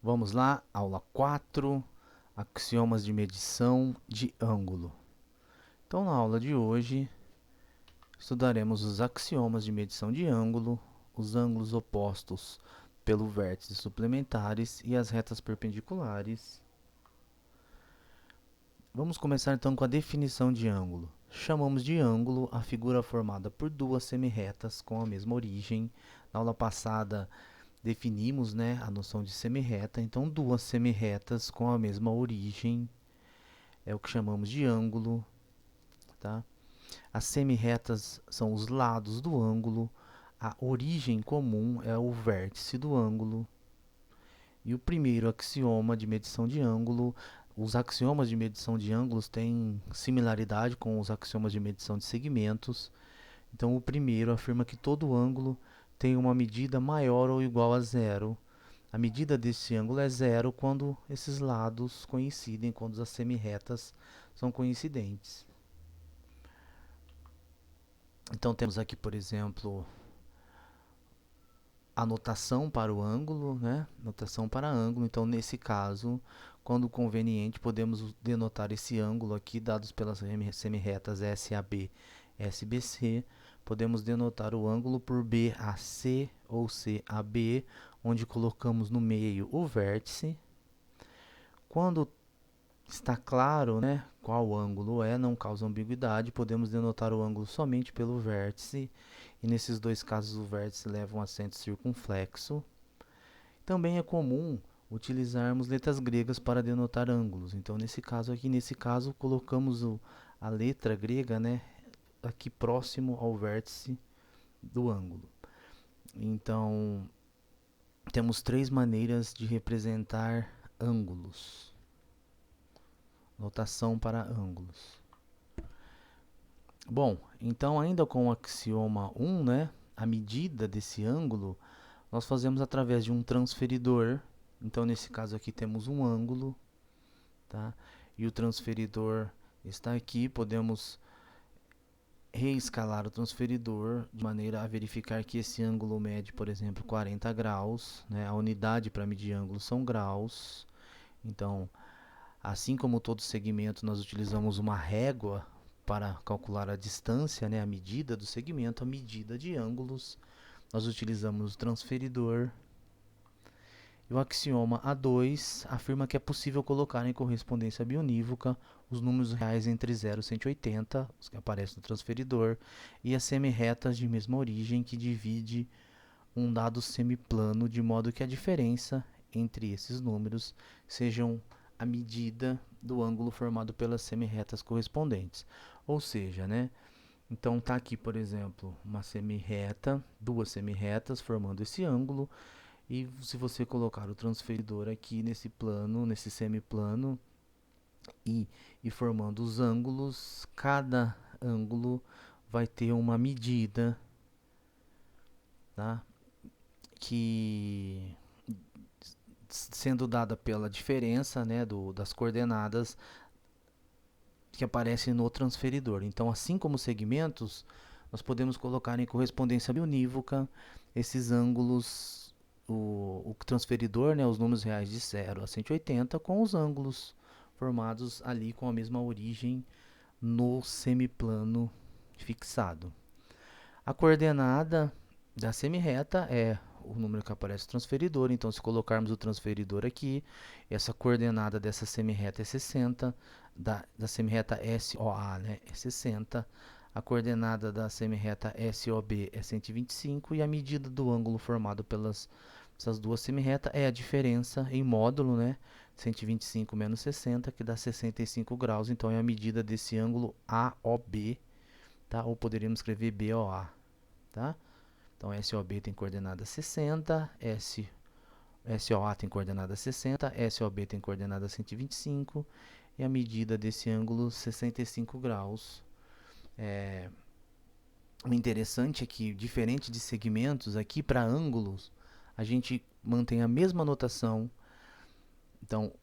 Vamos lá, aula 4, axiomas de medição de ângulo. Então, na aula de hoje, estudaremos os axiomas de medição de ângulo, os ângulos opostos pelo vértice suplementares e as retas perpendiculares. Vamos começar então com a definição de ângulo. Chamamos de ângulo a figura formada por duas semirretas com a mesma origem. Na aula passada, definimos, a noção de semirreta, então duas semirretas com a mesma origem é o que chamamos de ângulo, tá? As semirretas são os lados do ângulo, a origem comum é o vértice do ângulo. E o primeiro axioma de medição de ângulo, os axiomas de medição de ângulos têm similaridade com os axiomas de medição de segmentos. Então, o primeiro afirma que todo ângulo tem uma medida maior ou igual a zero. A medida desse ângulo é zero quando esses lados coincidem, quando as semirretas são coincidentes. Então, temos aqui, por exemplo, a notação para o ângulo, Notação para ângulo. Então, nesse caso, quando conveniente, podemos denotar esse ângulo aqui, dados pelas semirretas SAB, SBC. Podemos denotar o ângulo por BAC ou CAB, onde colocamos no meio o vértice. Quando está claro, qual ângulo é, não causa ambiguidade, podemos denotar o ângulo somente pelo vértice. E nesses dois casos o vértice leva um acento circunflexo. Também é comum utilizarmos letras gregas para denotar ângulos. Então, nesse caso, colocamos a letra grega, aqui próximo ao vértice do ângulo. Então, temos três maneiras de representar ângulos. Notação para ângulos. Bom, então ainda com o axioma 1, a medida desse ângulo, nós fazemos através de um transferidor. Então, nesse caso aqui temos um ângulo, tá? E o transferidor está aqui, podemos reescalar o transferidor de maneira a verificar que esse ângulo mede, por exemplo, 40 graus, A unidade para medir ângulo são graus. Então, assim como todo segmento, nós utilizamos uma régua para calcular a distância, a medida do segmento, a medida de ângulos. Nós utilizamos o transferidor. E o axioma A2 afirma que é possível colocar em correspondência biunívoca os números reais entre 0 e 180, os que aparecem no transferidor, e as semirretas de mesma origem que divide um dado semiplano, de modo que a diferença entre esses números sejam a medida do ângulo formado pelas semirretas correspondentes. Ou seja, então está aqui, por exemplo, uma semirreta, duas semirretas formando esse ângulo, e se você colocar o transferidor aqui nesse plano, nesse semiplano, e formando os ângulos, cada ângulo vai ter uma medida, tá? Que sendo dada pela diferença, das coordenadas que aparecem no transferidor. Então, assim como segmentos, nós podemos colocar em correspondência biunívoca esses ângulos, o transferidor, os números reais de 0 a 180, com os ângulos formados ali com a mesma origem no semiplano fixado. A coordenada da semirreta é o número que aparece no transferidor. Então, se colocarmos o transferidor aqui, essa coordenada dessa semirreta é 60, da semirreta SOA, é 60, a coordenada da semirreta SOB é 125 e a medida do ângulo formado pelas essas duas semirretas é a diferença em módulo, 125 menos 60, que dá 65 graus. Então, é a medida desse ângulo AOB, tá? Ou poderíamos escrever BOA, tá? Então, SOB tem coordenada 60, SOA tem coordenada 60, SOB tem coordenada 125 e a medida desse ângulo 65 graus. O interessante é que, diferente de segmentos, aqui para ângulos, a gente mantém a mesma notação. Então,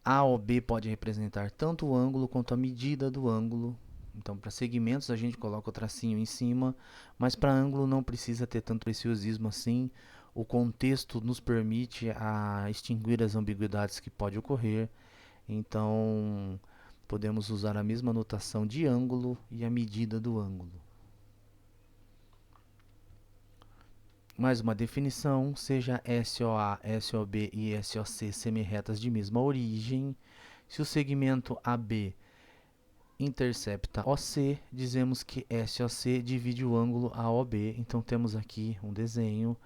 AOB pode representar tanto o ângulo quanto a medida do ângulo. Então, para segmentos, a gente coloca o tracinho em cima, mas para ângulo não precisa ter tanto preciosismo assim. o contexto nos permite a extinguir as ambiguidades que pode ocorrer. Então, podemos usar a mesma notação de ângulo e a medida do ângulo. Mais uma definição: seja SOA, SOB e SOC semirretas de mesma origem. Se o segmento AB intercepta OC, dizemos que SOC divide o ângulo AOB. Então temos aqui um desenho,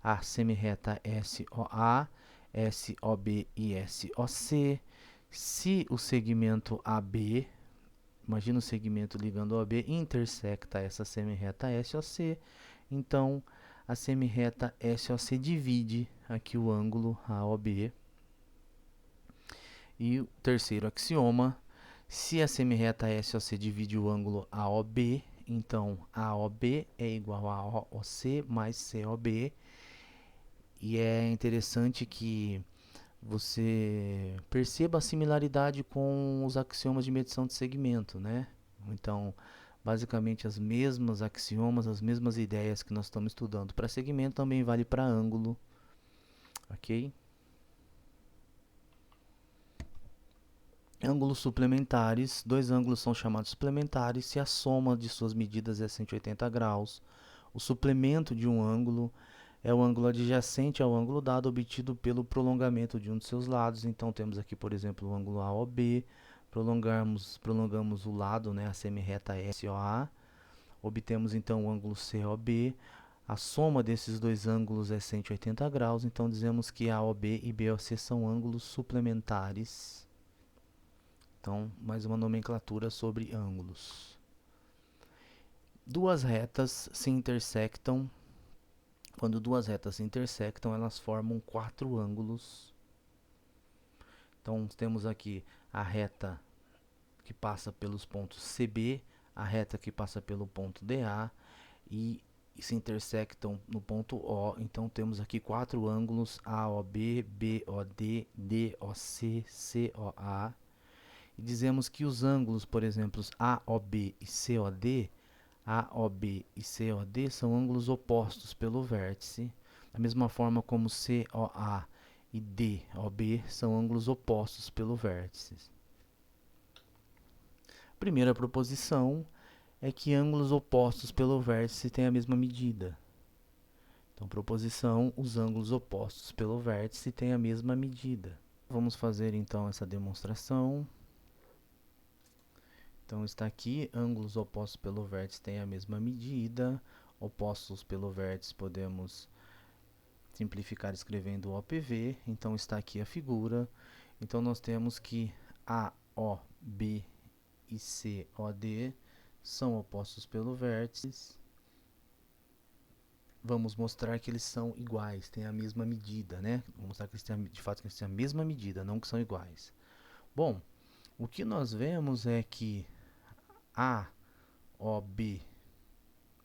a semirreta SOA, SOB e SOC. Se o segmento AB, imagina o segmento ligando ao AB, intersecta essa semirreta SOC, então a semirreta SOC divide aqui o ângulo AOB. E o terceiro axioma: se a semirreta SOC divide o ângulo AOB, então AOB é igual a OC mais COB. E é interessante que você perceba a similaridade com os axiomas de medição de segmento, né? Então, basicamente as mesmas axiomas, as mesmas ideias que nós estamos estudando para segmento também vale para ângulo, ok? Ângulos suplementares: dois ângulos são chamados suplementares se a soma de suas medidas é 180 graus. O suplemento de um ângulo é o ângulo adjacente ao ângulo dado, obtido pelo prolongamento de um de seus lados. Então temos aqui, por exemplo, o ângulo AOB, prolongamos o lado, né, a semirreta SOA, obtemos então o ângulo COB. A soma desses dois ângulos é 180 graus, então dizemos que AOB e BOC são ângulos suplementares. Então, mais uma nomenclatura sobre ângulos. Duas retas se intersectam. Quando duas retas se intersectam, elas formam quatro ângulos. Então, temos aqui a reta que passa pelos pontos CB, a reta que passa pelo ponto DA e se intersectam no ponto O. Então, temos aqui quatro ângulos: AOB, BOD, DOC, COA. E dizemos que os ângulos, por exemplo, AOB e COD, AOB e COD são ângulos opostos pelo vértice, da mesma forma como COA e DOB são ângulos opostos pelo vértice. Primeira proposição é que ângulos opostos pelo vértice têm a mesma medida. Então, proposição: os ângulos opostos pelo vértice têm a mesma medida. Vamos fazer então essa demonstração. Então está aqui: ângulos opostos pelo vértice têm a mesma medida. Opostos pelo vértice podemos simplificar escrevendo OPV. Então está aqui a figura. Então nós temos que AOB e COD são opostos pelo vértice. Vamos mostrar que eles são iguais, têm a mesma medida, né? Vamos mostrar que eles têm, de fato, que eles têm a mesma medida, não que são iguais. Bom, o que nós vemos é que AOB,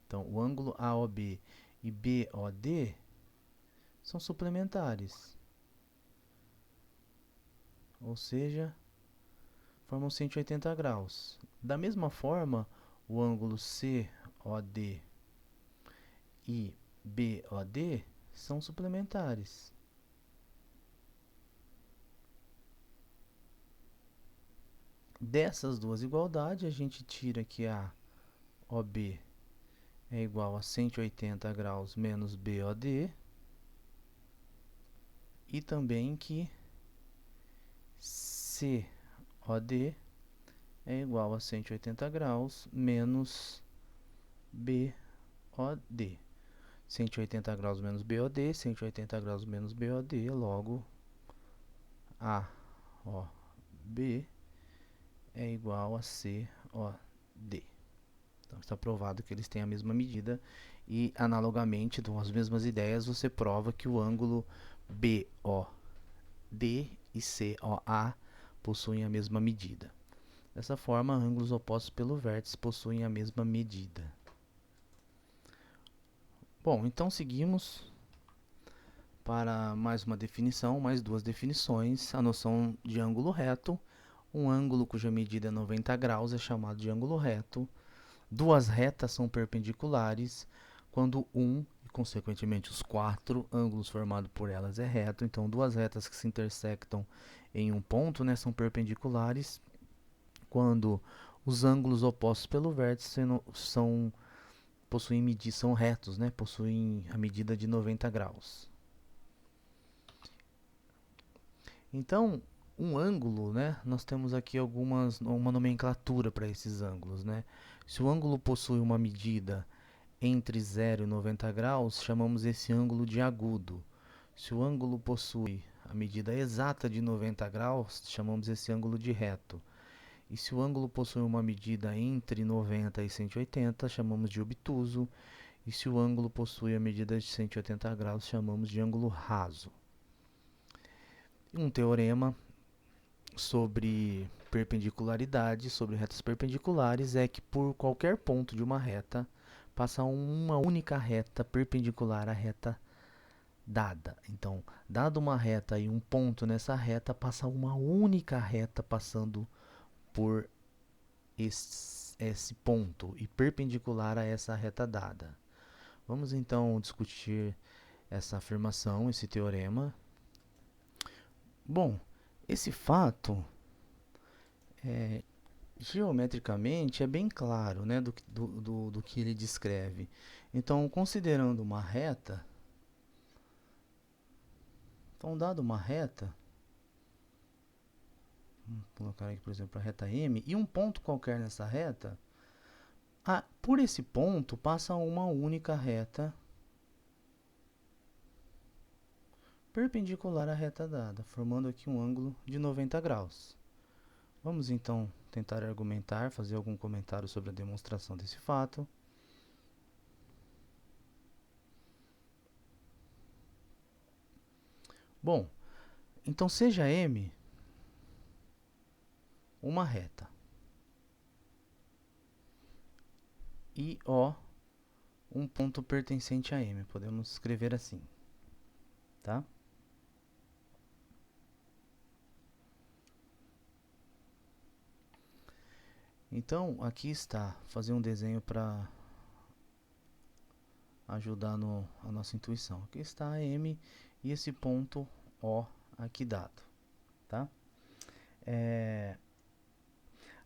então o ângulo AOB e BOD são suplementares, ou seja, formam 180 graus. Da mesma forma, o ângulo COD e BOD são suplementares. Dessas duas igualdades, a gente tira que a OB é igual a 180 graus menos BOD e também que COD é igual a 180 graus menos BOD. 180 graus menos BOD, 180 graus menos BOD, logo AOB é igual a COD. Então está provado que eles têm a mesma medida e, analogamente, com as mesmas ideias, você prova que o ângulo BOD e COA possuem a mesma medida. Dessa forma, ângulos opostos pelo vértice possuem a mesma medida. Bom, então seguimos para mais uma definição, mais duas definições. A noção de ângulo reto: um ângulo cuja medida é 90 graus é chamado de ângulo reto. Duas retas são perpendiculares quando 1 e consequentemente, os 4 ângulos formados por elas é reto. Então, duas retas que se intersectam em um ponto, né, são perpendiculares quando os ângulos opostos pelo vértice são retos, né, possuem a medida de 90 graus. Então, um ângulo, né, nós temos aqui uma nomenclatura para esses ângulos, né? Se o ângulo possui uma medida entre 0 e 90 graus, chamamos esse ângulo de agudo. Se o ângulo possui a medida exata de 90 graus, chamamos esse ângulo de reto. E se o ângulo possui uma medida entre 90 e 180, chamamos de obtuso. E se o ângulo possui a medida de 180 graus, chamamos de ângulo raso. Um teorema sobre perpendicularidade, sobre retas perpendiculares, é que por qualquer ponto de uma reta passa uma única reta perpendicular à reta dada. Então, dado uma reta e um ponto nessa reta, passa uma única reta passando por esse ponto e perpendicular a essa reta dada. Vamos então discutir essa afirmação, esse teorema. Bom, esse fato geometricamente é bem claro, né, do que ele descreve. Então, considerando uma reta, então, dado uma reta, vamos colocar aqui, por exemplo, a reta M, e um ponto qualquer nessa reta, por esse ponto passa uma única reta perpendicular à reta dada, formando aqui um ângulo de 90 graus. Vamos então tentar argumentar, fazer algum comentário sobre a demonstração desse fato. Bom, então seja M uma reta e O um ponto pertencente a M. Podemos escrever assim, tá? Então, aqui está, fazer um desenho para ajudar a nossa intuição. Aqui está a M e esse ponto O aqui dado, tá?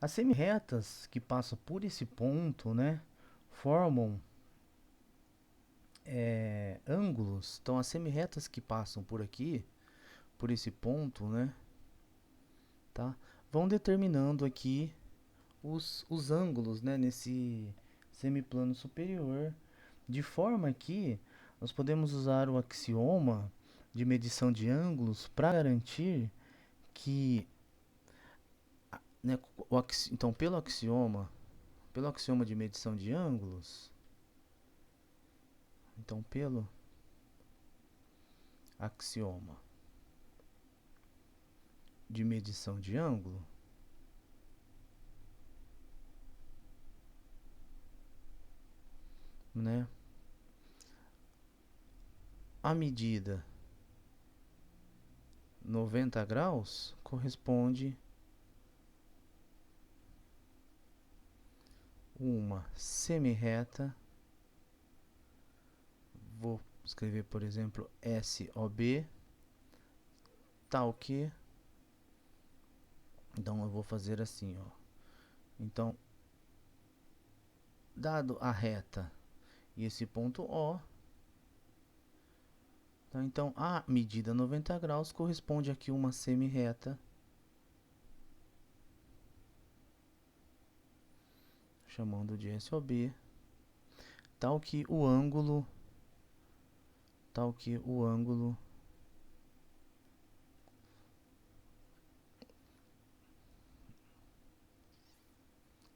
As semirretas que passam por esse ponto, né, formam ângulos. Então, as semirretas que passam por aqui, por esse ponto, né, tá, vão determinando aqui os ângulos, né, nesse semiplano superior, de forma que nós podemos usar o axioma de medição de ângulos para garantir que, né, então pelo axioma de medição de ângulos, então pelo axioma de medição de ângulo, né, a medida 90 graus corresponde uma semirreta. Vou escrever, por exemplo, SOB, tal que, então eu vou fazer assim, ó. Então, dado a reta e esse ponto O, tá? Então a medida 90 graus corresponde aqui a uma semirreta, chamando de SOB, tal que o ângulo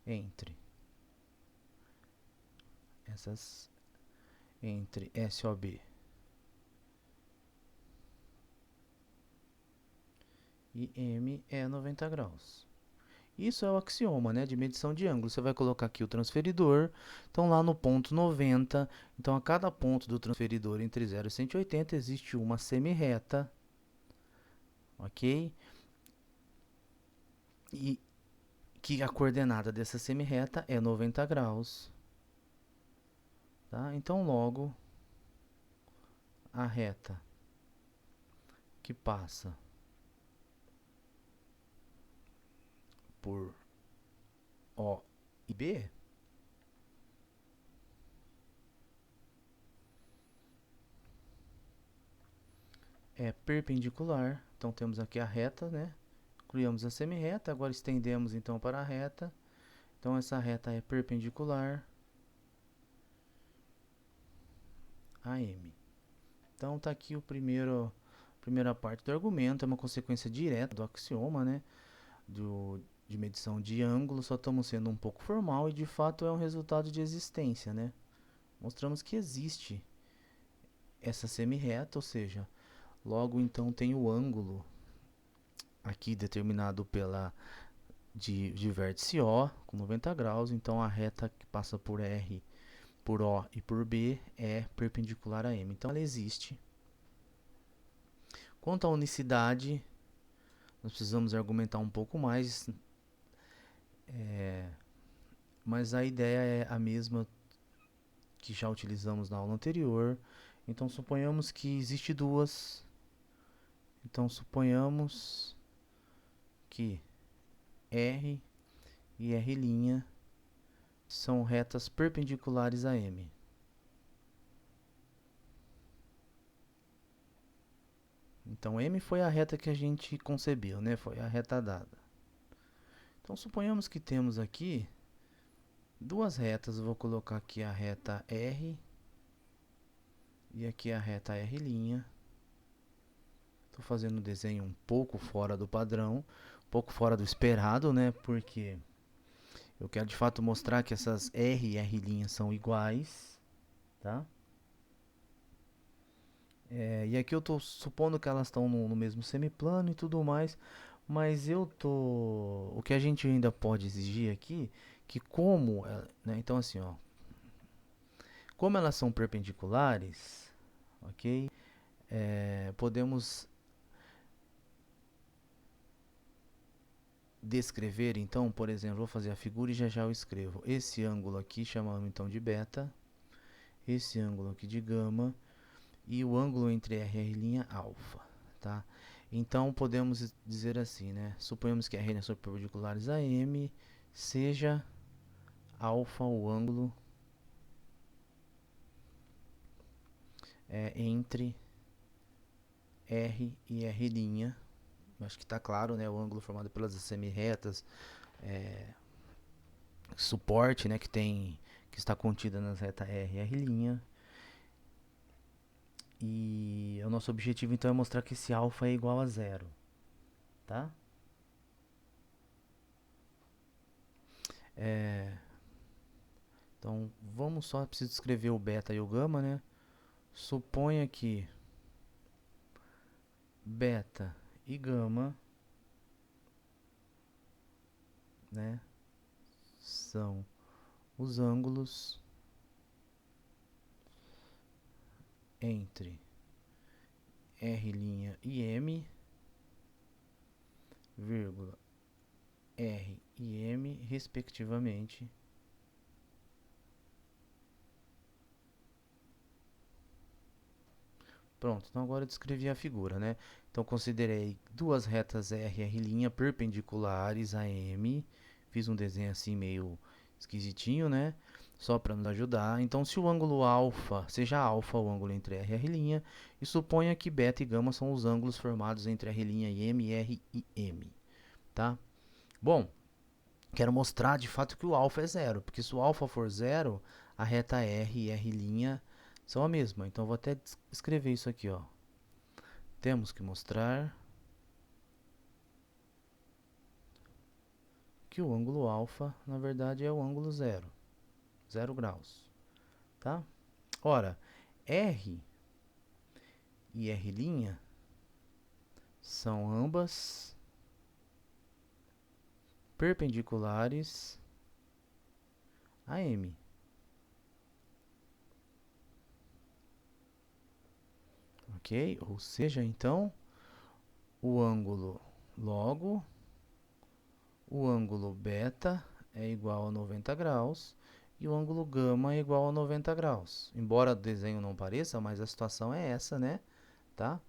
entre SOB e M é 90 graus. Isso é o axioma, né, de medição de ângulo. Você vai colocar aqui o transferidor. Então, lá no ponto 90, então a cada ponto do transferidor entre 0 e 180 existe uma semirreta, ok? E que a coordenada dessa semirreta é 90 graus. Tá? Então, logo, a reta que passa por O e B é perpendicular. Então temos aqui a reta, né? Criamos a semirreta, agora estendemos então para a reta. Então essa reta é perpendicular a M. Então tá aqui a primeira parte do argumento, é uma consequência direta do axioma, né? De medição de ângulo, só estamos sendo um pouco formal e de fato é um resultado de existência, né? Mostramos que existe essa semirreta, ou seja, logo então tem o ângulo aqui determinado de vértice O com 90 graus, então a reta que passa por R, por O e por B é perpendicular a M. Então ela existe. Quanto à unicidade, nós precisamos argumentar um pouco mais, mas a ideia é a mesma que já utilizamos na aula anterior. Então suponhamos que existe duas. Então suponhamos que R e R' são retas perpendiculares a M. Então M foi a reta que a gente concebeu, né? Foi a reta dada. Então suponhamos que temos aqui duas retas. Eu vou colocar aqui a reta R e aqui a reta R'. Estou fazendo um desenho um pouco fora do padrão, um pouco fora do esperado, né? Porque eu quero de fato mostrar que essas R e R' são iguais, tá? E aqui eu estou supondo que elas estão no mesmo semiplano e tudo mais, mas o que a gente ainda pode exigir aqui, que como, né? Então assim, ó, como elas são perpendiculares, ok? Podemos descrever, então, por exemplo, vou fazer a figura e já eu escrevo. Esse ângulo aqui chamamos então de beta, esse ângulo aqui de gama e o ângulo entre R e R' alfa, tá? Então podemos dizer assim, né? Suponhamos que R são perpendiculares a M, seja alfa o ângulo entre R e R'. Acho que está claro, né? O ângulo formado pelas semirretas, suporte, né? Que está contida nas retas R e R'. E o nosso objetivo então é mostrar que esse alfa é igual a zero, tá? Então vamos só, preciso escrever o beta e o gama, né? Suponha que beta e gama, né, são os ângulos entre R' e M, vírgula, R e M, respectivamente. Pronto, então agora eu descrevi a figura, né? Então considerei duas retas R e R' perpendiculares a M. Fiz um desenho assim meio esquisitinho, né? Só para nos ajudar. Então se o ângulo alfa, seja alfa o ângulo entre R e R', e suponha que beta e gama são os ângulos formados entre R' e M, R e M, tá? Bom, quero mostrar de fato que o alfa é zero, porque se o alfa for zero, a reta R e R' são a mesma. Então vou até escrever isso aqui, ó. Temos que mostrar que o ângulo alfa, na verdade, é o ângulo zero, 0 graus, tá? Ora, R e R' são ambas perpendiculares a M. Ok? Ou seja, então, o ângulo o ângulo beta é igual a 90 graus e o ângulo gama é igual a 90 graus. Embora o desenho não pareça, mas a situação é essa, né? Tá?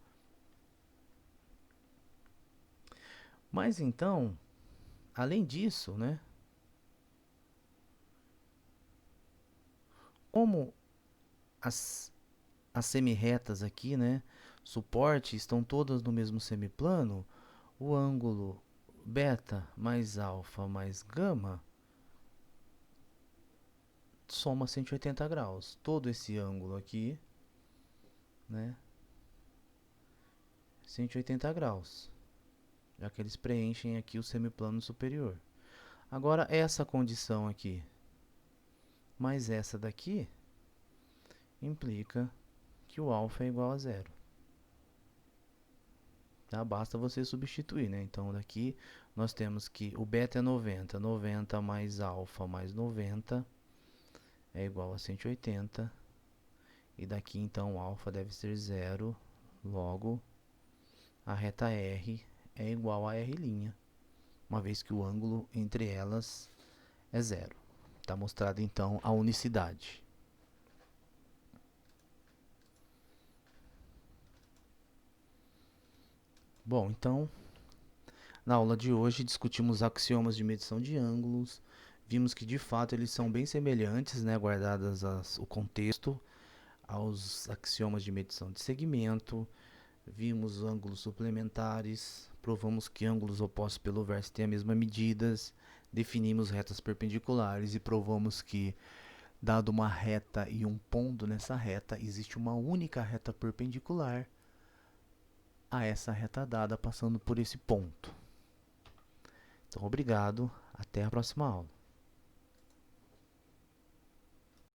Mas então, além disso, né? Como as, as semirretas aqui, né? Suporte estão todas no mesmo semiplano, o ângulo beta mais alfa mais gama soma 180 graus. Todo esse ângulo aqui, né? 180 graus, já que eles preenchem aqui o semiplano superior. Agora, essa condição aqui, mais essa daqui, implica que o alfa é igual a zero. Tá? Basta você substituir, né? Então, daqui nós temos que o beta é 90. 90 mais alfa mais 90 é igual a 180. E daqui, então, o alfa deve ser zero. Logo, a reta R é igual a R', uma vez que o ângulo entre elas é zero. Está mostrada, então, a unicidade. Bom, então, na aula de hoje discutimos axiomas de medição de ângulos. Vimos que, de fato, eles são bem semelhantes, né, guardadas o contexto, aos axiomas de medição de segmento. Vimos ângulos suplementares, provamos que ângulos opostos pelo verso têm a mesma medidas, definimos retas perpendiculares e provamos que, dado uma reta e um ponto nessa reta, existe uma única reta perpendicular a essa reta dada passando por esse ponto. Então, obrigado, até a próxima aula.